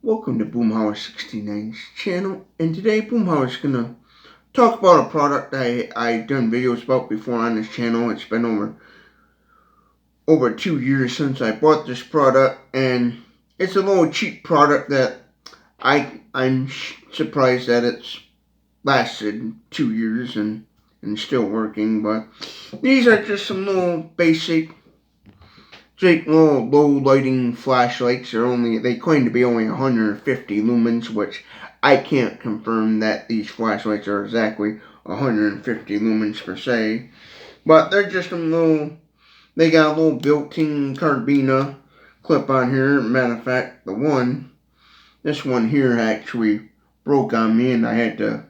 Welcome to Boomhauer69's channel, and today Boomhauer's gonna talk about a product I've done videos about before on this channel. It's been over 2 years since I bought this product, and it's a little cheap product that I'm surprised that it's lasted 2 years and still working. But these are just some little basic little low lighting flashlights. They claim to be only 150 lumens, which I can't confirm that these flashlights are exactly 150 lumens per se. But they're just they got a little built-in carbina clip on here. Matter of fact, this one here actually broke on me, and I had to,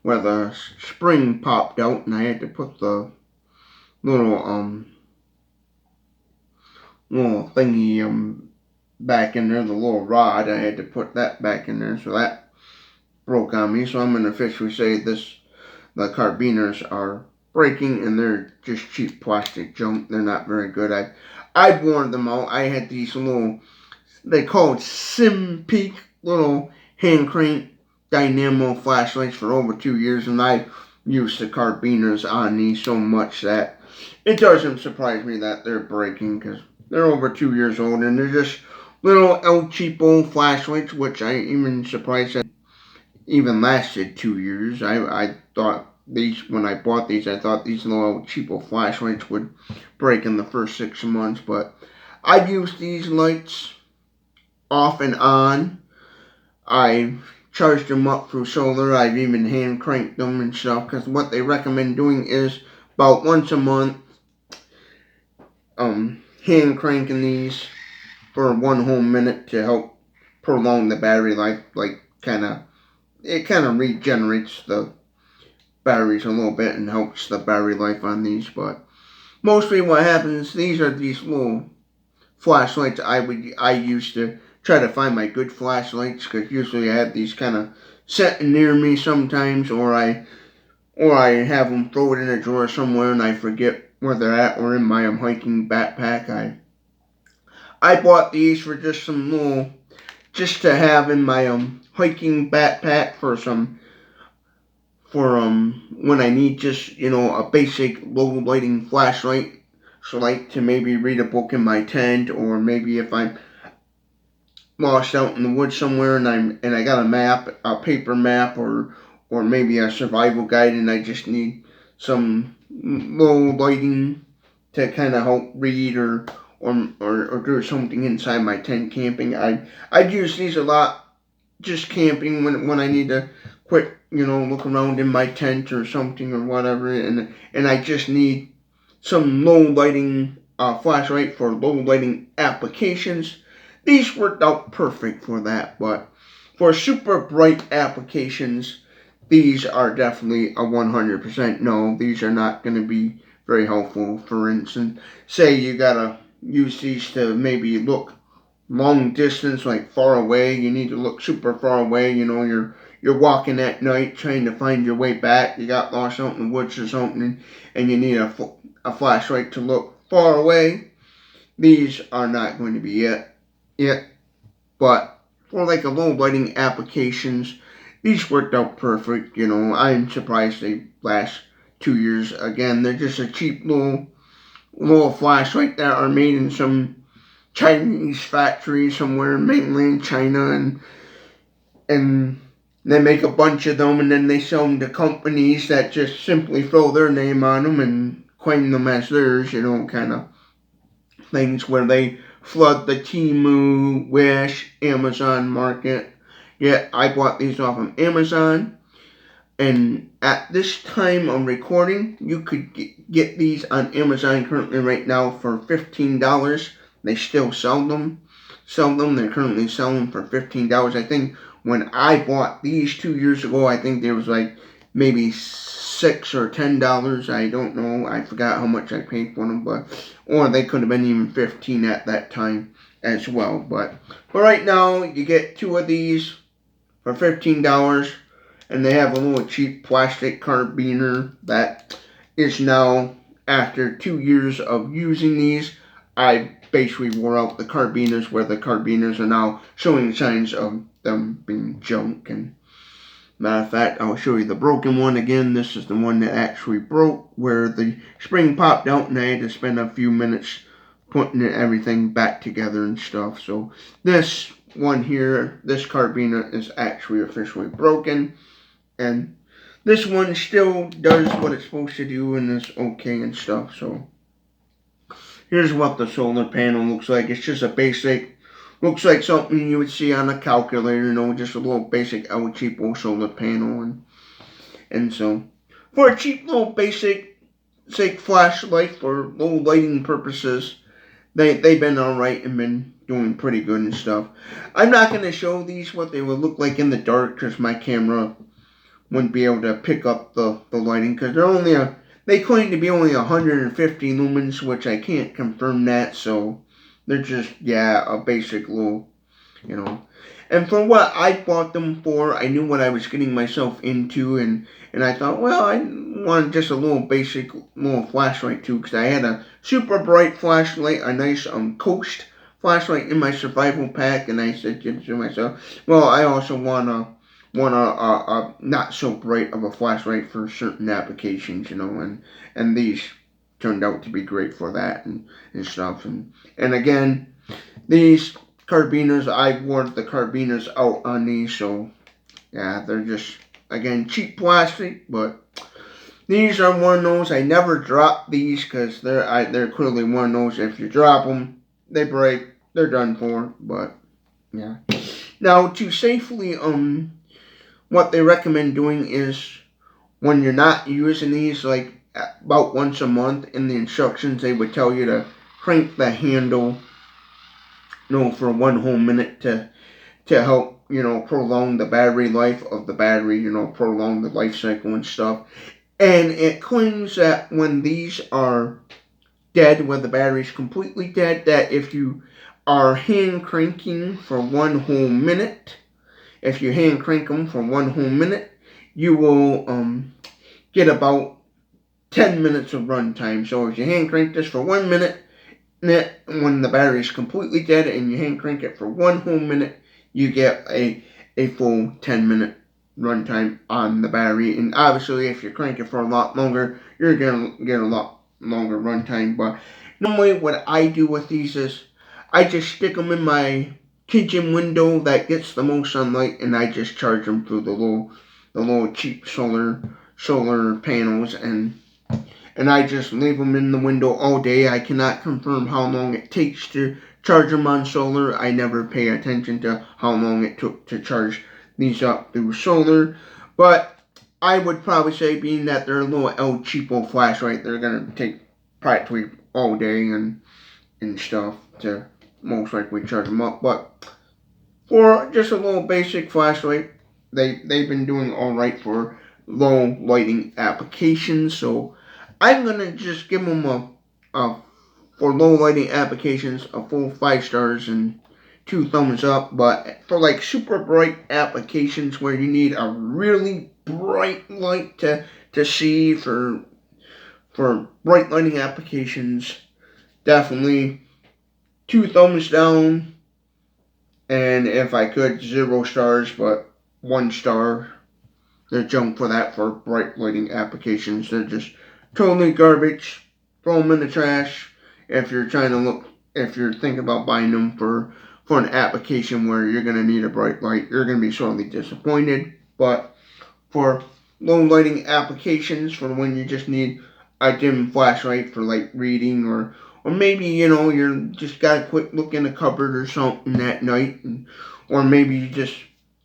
where the spring popped out, and I had to put the little thingy back in there, the little rod. I had to put that back in there, so that broke on me. So I'm going to officially say the carbinas are breaking, and they're just cheap plastic junk. They're not very good. I've worn them out. I had these they called Simpeak little hand crank dynamo flashlights for over 2 years, and I used the carbinas on these so much that it doesn't surprise me that they're breaking, because they're over 2 years old, and they're just little El Cheapo flashlights, which I even surprised that even lasted 2 years. I thought when I bought these, I thought these little El Cheapo flashlights would break in the first 6 months, but I've used these lights off and on. I've charged them up through solar. I've even hand cranked them and stuff, because what they recommend doing is about once a month, hand cranking these for 1 whole minute to help prolong the battery life. It kind of regenerates the batteries a little bit and helps the battery life on these. But mostly what happens, these are these little flashlights I used to try to find my good flashlights, because usually I have these kind of sitting near me sometimes, or I have them throw it in a drawer somewhere and I forget where they're at, or in my hiking backpack. I bought these for just just to have in my hiking backpack for when I need just, a basic low lighting flashlight, so like to maybe read a book in my tent, or maybe if I'm lost out in the woods somewhere and I got a paper map, or maybe a survival guide, and I just need some low lighting to kind of help read or do something inside my tent camping. I'd use these a lot just camping when I need to quit, look around in my tent or something or whatever, and I just need some low lighting flashlight for low lighting applications. These worked out perfect for that, but for super bright applications, these are definitely a 100% no. These are not going to be very helpful. For instance, say you gotta use these to maybe look long distance, like far away. You need to look super far away. You're walking at night trying to find your way back. You got lost out in the woods or something, and you need a flashlight to look far away. These are not going to be it. But for like a low lighting applications, these worked out perfect. I'm surprised they last 2 years. Again, they're just a cheap little flashlight that are made in some Chinese factory somewhere in mainland China, and they make a bunch of them, and then they sell them to companies that just simply throw their name on them and claim them as theirs, kind of things where they flood the Temu, Wish, Amazon market. Yeah, I bought these off of Amazon, and at this time of recording, you could get these on Amazon currently right now for $15. They still sell them. They're currently selling for $15. I think when I bought these 2 years ago, I think there was like maybe $6 or $10. I don't know. I forgot how much I paid for them, or they could have been even $15 at that time as well. But right now, you get 2 of these for $15, and they have a little cheap plastic carabiner that is now, after 2 years of using these, I basically wore out the carabiners, where the carabiners are now showing signs of them being junk. And matter of fact, I'll show you the broken one again. This is the one that actually broke, where the spring popped out and I had to spend a few minutes putting everything back together and stuff. So this one here, this carabiner is actually officially broken, and this one still does what it's supposed to do and is okay and stuff. So here's what the solar panel looks like. It's just a basic, looks like something you would see on a calculator, just a little basic El Cheapo solar panel. And so, for a cheap little basic, say, flashlight for low lighting purposes, they've been alright and been doing pretty good and stuff. I'm not going to show these what they would look like in the dark, because my camera wouldn't be able to pick up the lighting, because they claim to be only 150 lumens, which I can't confirm that, so they're just, a basic little, And for what I bought them for, I knew what I was getting myself into, and I thought, well, I wanted just a little basic little flashlight too, because I had a super bright flashlight, a nice Coast flashlight in my survival pack, and I said to myself, well, I also want a not so bright of a flashlight for certain applications, and these turned out to be great for that and stuff. And again, these carabiners, I wore the carabiners out on these, so yeah, they're just, again, cheap plastic, but these are one of those. I never drop these, because they're clearly one of those, if you drop them, they break, they're done for. But yeah, now to safely what they recommend doing is, when you're not using these, like about once a month, in the instructions they would tell you to crank the handle, for 1 whole minute to help, prolong the battery life of the battery, prolong the life cycle and stuff. And it claims that when these are dead, when the battery's completely dead, that if you are hand cranking for 1 whole minute, if you hand crank them for 1 whole minute, you will get about 10 minutes of runtime. So if you hand crank this for 1 minute, when the battery is completely dead and you hand crank it for 1 whole minute, you get a full 10-minute runtime on the battery. And obviously, if you crank it for a lot longer, you're going to get a lot longer runtime. But normally what I do with these is, I just stick them in my kitchen window that gets the most sunlight, and I just charge them through the little cheap solar panels, and I just leave them in the window all day. I cannot confirm how long it takes to charge them on solar. I never pay attention to how long it took to charge these up through solar, but I would probably say, being that they're a little El Cheapo flashlight, they're going to take practically all day and stuff to most likely charge them up. But for just a little basic flashlight, they've been doing alright for low lighting applications. So I'm going to just give them for low lighting applications, a full 5 stars and 2 thumbs up. But for like super bright applications where you need a really bright light to see, for bright lighting applications, definitely 2 thumbs down, and if I could, 0 stars, but 1 star. They're junk for that, for bright lighting applications. They're just totally garbage. Throw them in the trash if you're thinking about buying them for an application where you're going to need a bright light. You're going to be sorely disappointed. But for low lighting applications, for when you just need a dim flashlight for like reading, or maybe, you're just got a quick look in a cupboard or something at night, or maybe you just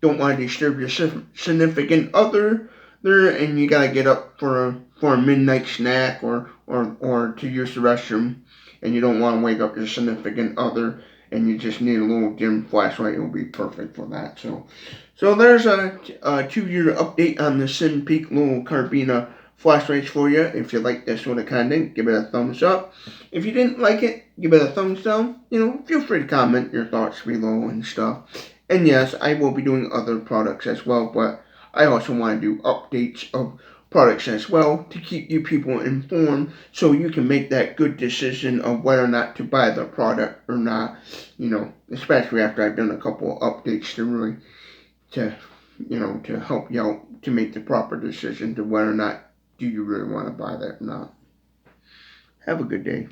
don't want to disturb your significant other there, and you got to get up for a midnight snack, or to use the restroom, and you don't want to wake up your significant other, and you just need a little dim flashlight. It will be perfect for that. So there's a 2-year update on the Simpeak little carabiner flashlights for you. If you like this sort of content, give it a thumbs up. If you didn't like it, give it a thumbs down. Feel free to comment your thoughts below and stuff. And yes, I will be doing other products as well, but I also want to do updates of products as well, to keep you people informed, so you can make that good decision of whether or not to buy the product or not, especially after I've done a couple of updates to really to, to help you out to make the proper decision to whether or not do you really want to buy that or not. Have a good day.